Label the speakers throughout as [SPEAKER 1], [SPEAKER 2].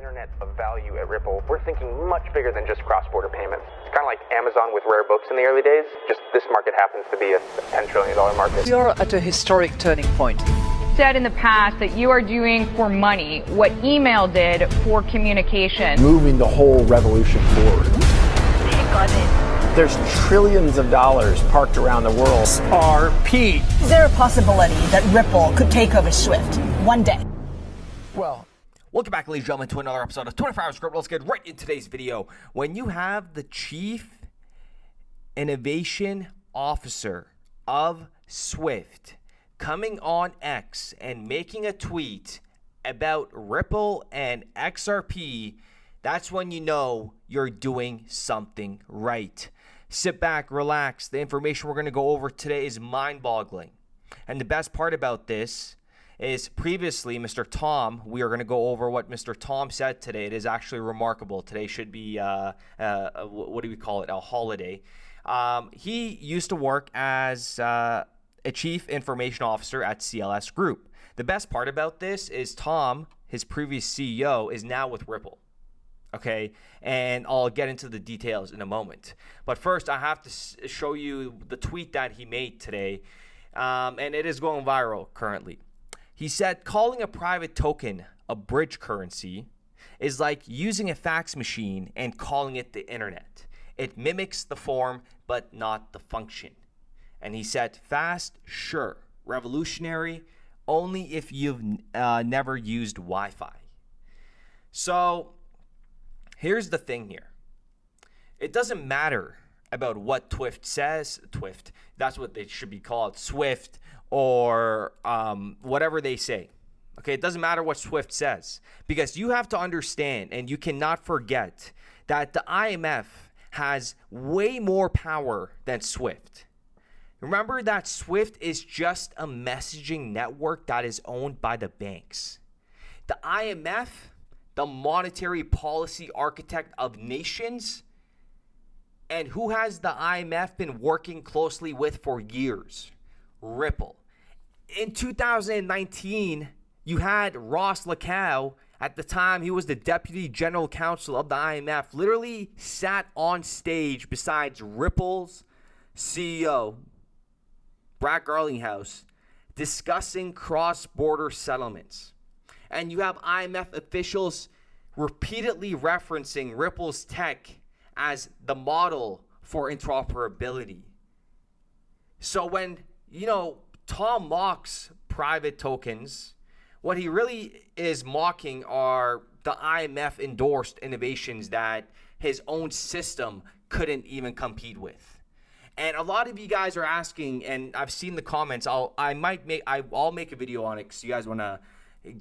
[SPEAKER 1] internet of value at Ripple, we're thinking much bigger than just cross-border payments. It's kind of like Amazon with rare books in the early days, just this market happens to be a $10 trillion market.
[SPEAKER 2] We are at a historic turning point.
[SPEAKER 3] Said in the past that you are doing for money what email did for communication.
[SPEAKER 4] Moving the whole revolution forward.
[SPEAKER 5] Take on it.
[SPEAKER 4] There's trillions of dollars parked around the world. XRP.
[SPEAKER 5] Is there a possibility that Ripple could take over SWIFT one day?
[SPEAKER 4] Well,
[SPEAKER 6] welcome back, ladies and gentlemen, to another episode of 24 Hours Script. Let's get right into today's video. When you have the Chief Innovation Officer of SWIFT coming on X and making a tweet about Ripple and XRP, that's when you know you're doing something right. Sit back, relax. The information we're going to go over today is mind-boggling. And the best part about this is previously, Mr. Tom, we are going to go over what Mr. Tom said today. It is actually remarkable. Today should be, what do we call it, a holiday. He used to work as a Chief Information Officer at CLS Group. The best part about this is Tom, his previous CEO, is now with Ripple. Okay, and I'll get into the details in a moment. But first, I have to show you the tweet that he made today, and it is going viral currently. He said, calling a private token a bridge currency is like using a fax machine and calling it the internet. It mimics the form, but not the function. And he said, fast, sure. Revolutionary, only if you've never used Wi-Fi. So here's the thing here. It doesn't matter about what Twift says. Twift, that's what they should be called. Swift or whatever they say. Okay, it doesn't matter what Swift says. Because you have to understand and you cannot forget that the IMF has way more power than Swift. Remember that Swift is just a messaging network that is owned by the banks. The IMF, the monetary policy architect of nations, and who has the IMF been working closely with for years? Ripple. In 2019, you had Ross Lacow. At the time, he was the Deputy General Counsel of the IMF, literally sat on stage besides Ripple's CEO, Brad Garlinghouse, discussing cross-border settlements. And you have IMF officials repeatedly referencing Ripple's tech as the model for interoperability. So when, Tom mocks private tokens, what he really is mocking are the IMF endorsed innovations that his own system couldn't even compete with. And a lot of you guys are asking, and I've seen the comments, I'll make a video on it because you guys want to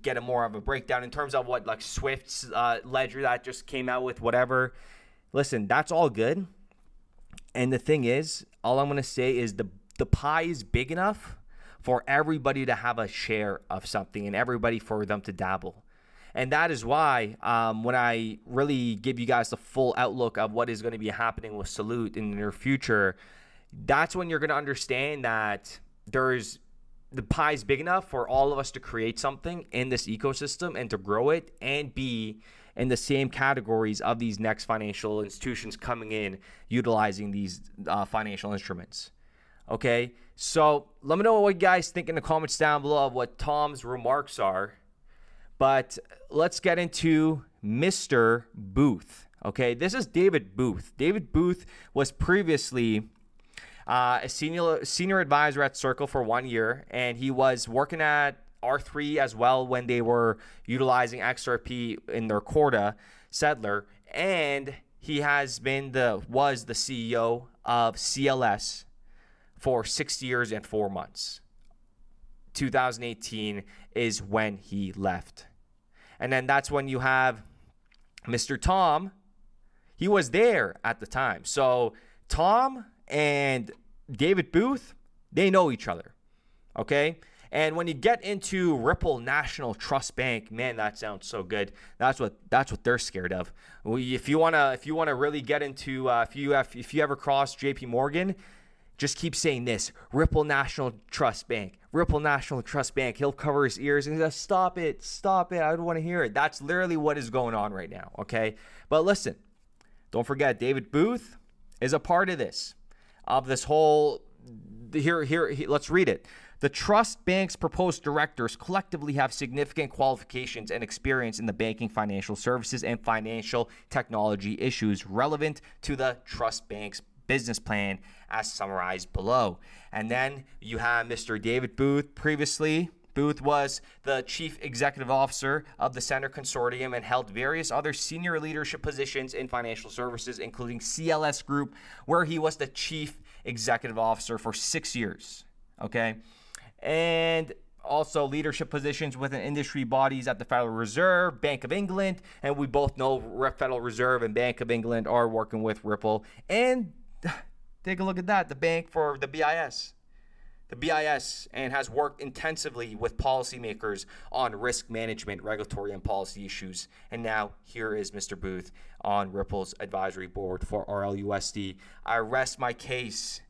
[SPEAKER 6] get a more of a breakdown in terms of what like Swift's ledger that just came out with, whatever. Listen, that's all good. And the thing is, all I'm going to say is the pie is big enough for everybody to have a share of something and everybody for them to dabble. And that is why when I really give you guys the full outlook of what is going to be happening with Salute in the near future, that's when you're going to understand that the pie is big enough for all of us to create something in this ecosystem and to grow it and be in the same categories of these next financial institutions coming in utilizing these financial instruments. Okay, so let me know what you guys think in the comments down below of what Tom's remarks are. But let's get into Mr. Booth. Okay, this is David Booth. David Booth was previously a senior advisor at Circle for 1 year, and he was working at R3 as well when they were utilizing XRP in their Corda settler, and he was the CEO of CLS for 6 years and 4 months. 2018 is when he left. And then that's when you have Mr. Tom. He was there at the time. So Tom and David Booth, they know each other. Okay? And when you get into Ripple National Trust Bank, man, that sounds so good. That's what they're scared of. If you wanna really get into if you ever cross JP Morgan, just keep saying this: Ripple National Trust Bank, Ripple National Trust Bank. He'll cover his ears and he's like, stop it, I don't want to hear it. That's literally what is going on right now, okay? But listen, don't forget, David Booth is a part of this whole, here, let's read it. The trust bank's proposed directors collectively have significant qualifications and experience in the banking, financial services, and financial technology issues relevant to the trust bank's business plan as summarized below. And then you have Mr. David Booth. Previously, Booth was the chief executive officer of the Center Consortium and held various other senior leadership positions in financial services, including CLS Group, where he was the chief executive officer for 6 years. Okay. And also leadership positions within industry bodies at the Federal Reserve, Bank of England, and we both know Federal Reserve and Bank of England are working with Ripple. And take a look at that, the bank for the BIS. The BIS, and has worked intensively with policymakers on risk management, regulatory, and policy issues. And now here is Mr. Booth on Ripple's advisory board for RLUSD. I rest my case.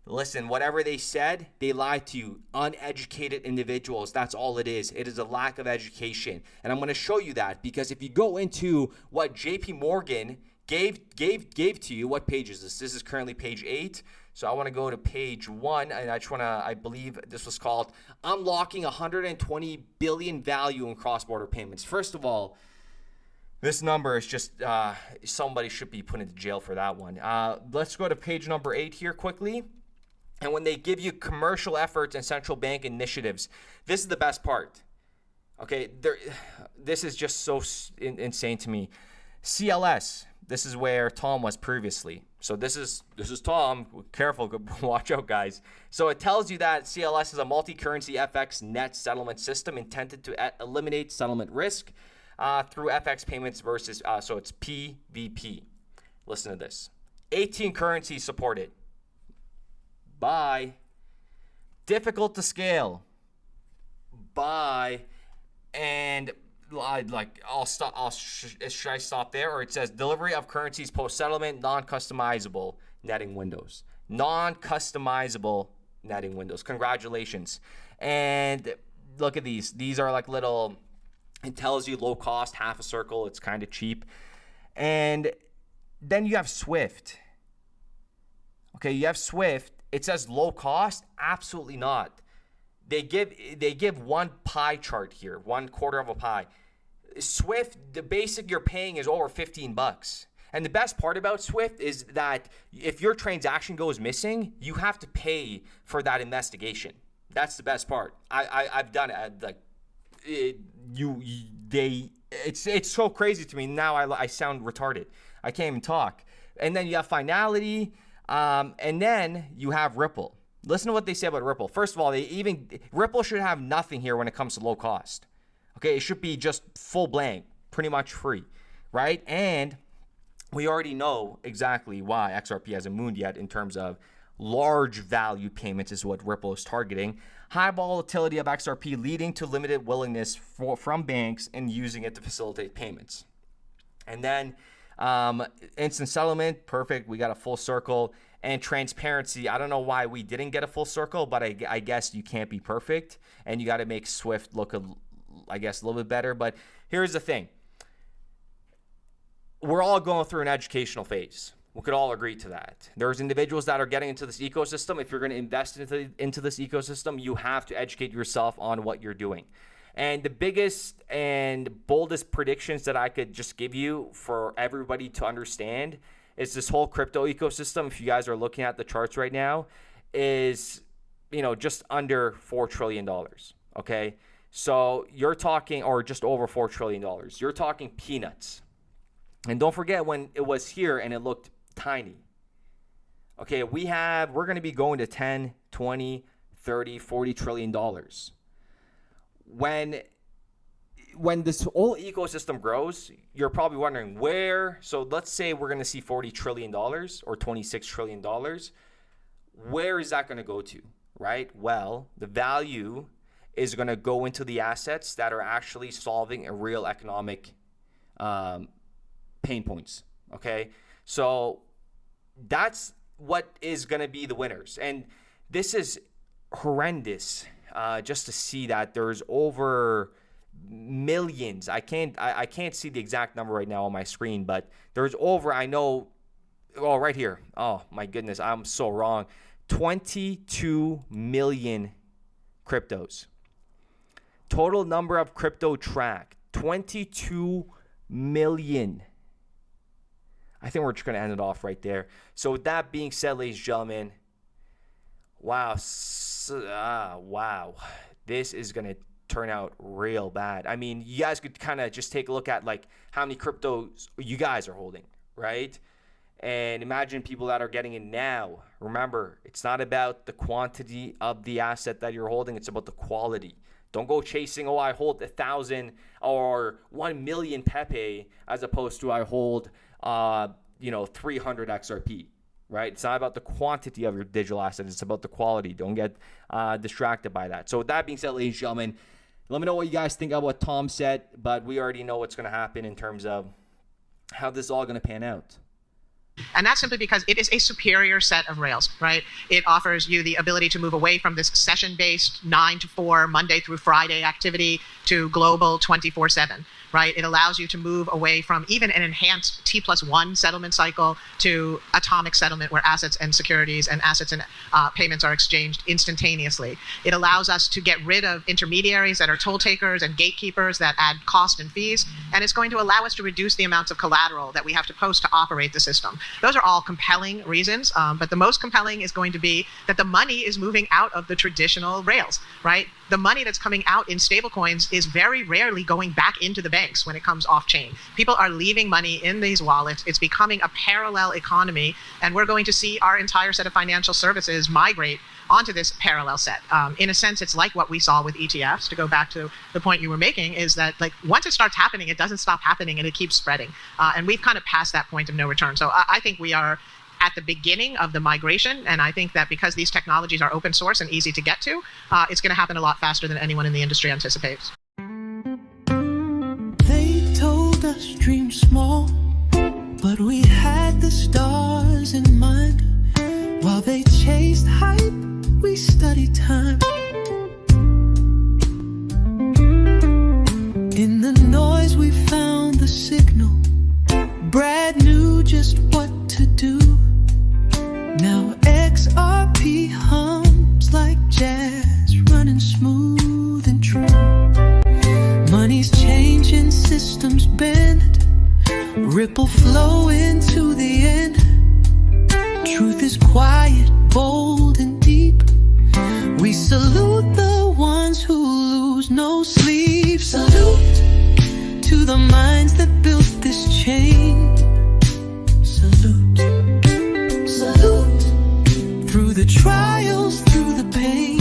[SPEAKER 6] Listen, whatever they said, they lied to you. Uneducated individuals, that's all it is. It is a lack of education. And I'm going to show you that, because if you go into what JP Morgan gave to you, what page is this? This is currently page 8. So I want to go to page 1, and I believe this was called Unlocking 120 Billion Value in Cross-Border Payments. First of all, this number is just, somebody should be put into jail for that one. Let's go to page number 8 here quickly. And when they give you commercial efforts and central bank initiatives, this is the best part. Okay, this is just so insane to me. CLS, this is where Tom was previously. So this is Tom. Careful, watch out, guys. So it tells you that CLS is a multi-currency FX net settlement system intended to eliminate settlement risk through FX payments versus, so it's PVP. Listen to this. 18 currencies supported. Buy. Difficult to scale. Buy. And I'll stop. Should I stop there? Or it says delivery of currencies post settlement, non-customizable netting windows. Non-customizable netting windows. Congratulations. And look at these. These are like little. It tells you low cost, half a circle. It's kind of cheap. And then you have Swift. Okay, you have Swift. It says low cost. Absolutely not. They give one pie chart here, 1/4 of a pie. Swift, the basic you're paying is over $15. And the best part about Swift is that if your transaction goes missing, you have to pay for that investigation. That's the best part. I've done it. It's so crazy to me now. I sound retarded. I can't even talk. And then you have finality, and then you have Ripple. Listen to what they say about Ripple. First of all, Ripple should have nothing here when it comes to low cost. Okay, it should be just full blank, pretty much free, right? And we already know exactly why XRP hasn't moved yet in terms of large value payments is what Ripple is targeting. High volatility of XRP leading to limited willingness from banks in using it to facilitate payments. And then instant settlement, perfect. We got a full circle. And transparency, I don't know why we didn't get a full circle, but I guess you can't be perfect. And you got to make Swift look, a little bit better. But here's the thing. We're all going through an educational phase. We could all agree to that. There's individuals that are getting into this ecosystem. If you're going to invest into this ecosystem, you have to educate yourself on what you're doing. And the biggest and boldest predictions that I could just give you for everybody to understand is this whole crypto ecosystem, if you guys are looking at the charts right now, is, just under $4 trillion, okay? So you're talking, or just over $4 trillion. You're talking peanuts. And don't forget when it was here and it looked tiny. Okay, we're going to be going to 10, 20, 30, $40 trillion. When this whole ecosystem grows, you're probably wondering where. So let's say we're going to see $40 trillion or $26 trillion. Where is that going to go to, right? Well, the value is going to go into the assets that are actually solving a real economic pain points, okay? So that's what is going to be the winners. And this is horrendous just to see that there's over millions. I can't see the exact number right now on my screen, but there's over, I know, oh, right here. Oh, my goodness, I'm so wrong. 22 million cryptos. Total number of crypto tracked, 22 million. I think we're just going to end it off right there. So with that being said, ladies and gentlemen, wow. Wow. This is going to turn out real bad. I mean, you guys could kind of just take a look at like how many cryptos you guys are holding, right? And imagine people that are getting in now. Remember, it's not about the quantity of the asset that you're holding. It's about the quality. Don't go chasing, oh, I hold 1,000 or 1 million Pepe as opposed to I hold, 300 XRP, right? It's not about the quantity of your digital assets. It's about the quality. Don't get distracted by that. So with that being said, ladies and gentlemen, let me know what you guys think of what Tom said, but we already know what's going to happen in terms of how this is all going to pan out.
[SPEAKER 7] And that's simply because it is a superior set of rails, right? It offers you the ability to move away from this session-based 9 to 4, Monday through Friday activity to global 24/7, right? It allows you to move away from even an enhanced T+1 settlement cycle to atomic settlement where assets and securities and assets and payments are exchanged instantaneously. It allows us to get rid of intermediaries that are toll takers and gatekeepers that add cost and fees. And it's going to allow us to reduce the amounts of collateral that we have to post to operate the system. Those are all compelling reasons, but the most compelling is going to be that the money is moving out of the traditional rails, right? The money that's coming out in stablecoins is very rarely going back into the banks when it comes off chain. People are leaving money in these wallets. It's becoming a parallel economy, and we're going to see our entire set of financial services migrate onto this parallel set. In a sense, it's like what we saw with ETFs, to go back to the point you were making, is that like once it starts happening, it doesn't stop happening and it keeps spreading. And we've kind of passed that point of no return. So I think we are at the beginning of the migration. And I think that because these technologies are open source and easy to get to, it's going to happen a lot faster than anyone in the industry anticipates.
[SPEAKER 8] They told us dream small, but we had the stars in mind. While they chased hype, we studied time. In the noise we found the signal. Brad knew just what to do. Now XRP hums like jazz, running smooth and true. Money's changing, systems bend, ripple flowing to the end. Truth is quiet, bold and deep. We salute the ones who lose no sleep. Salute to the minds that built this chain. Salute, salute through the trials, through the pain.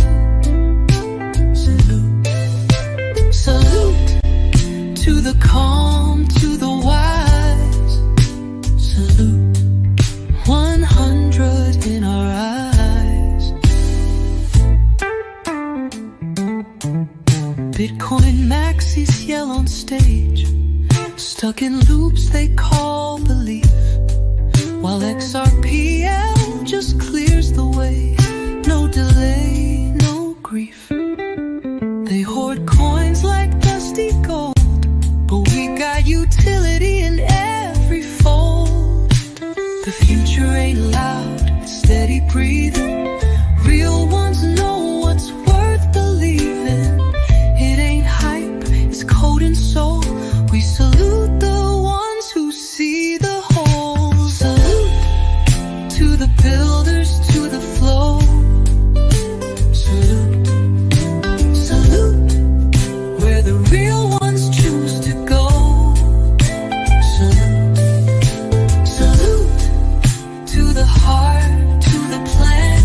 [SPEAKER 8] Salute, salute to the calm, to the wise. Salute 100 in our eyes. Bitcoin maxis yell on stage, stuck in loops they call belief, while XRPL just clears the way. No delay, no grief. They hoard coins like dusty gold, but we got utility in every fold. The future ain't loud, it's steady breathing. Real ones know what's worth believing. It ain't hype, it's code and soul. We salute the ones who see the whole. Salute to the builders, to the flow. Salute, salute where the real ones choose to go. Salute, salute to the heart, to the plan.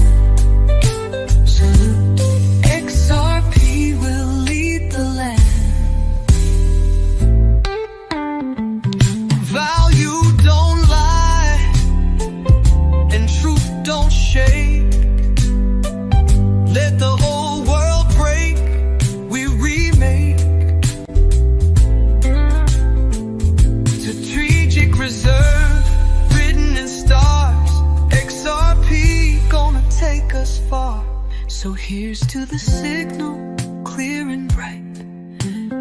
[SPEAKER 8] Here's to the signal, clear and bright,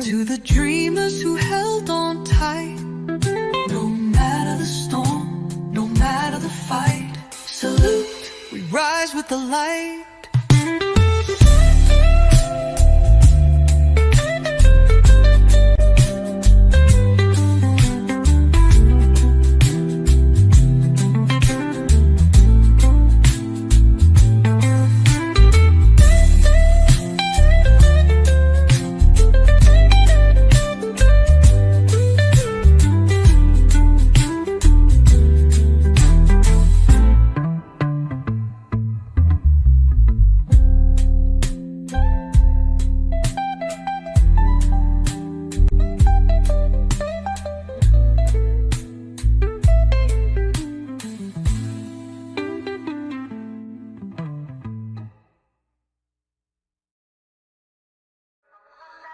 [SPEAKER 8] to the dreamers who held on tight. No matter the storm, no matter the fight, salute, we rise with the light.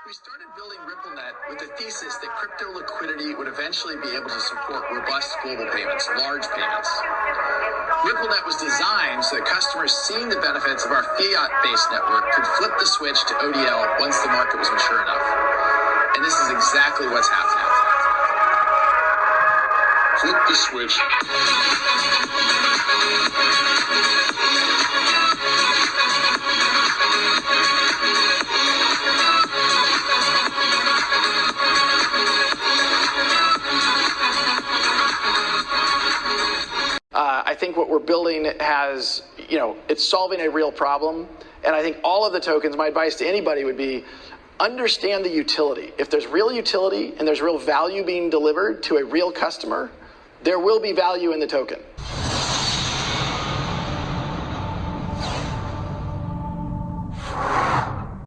[SPEAKER 9] We started building RippleNet with the thesis that crypto liquidity would eventually be able to support robust global payments, large payments. RippleNet was designed so that customers seeing the benefits of our fiat-based network could flip the switch to ODL once the market was mature enough. And this is exactly what's happening. Flip the switch.
[SPEAKER 4] I think what we're building has, it's solving a real problem. And I think all of the tokens, my advice to anybody would be, understand the utility. If there's real utility and there's real value being delivered to a real customer, there will be value in the token.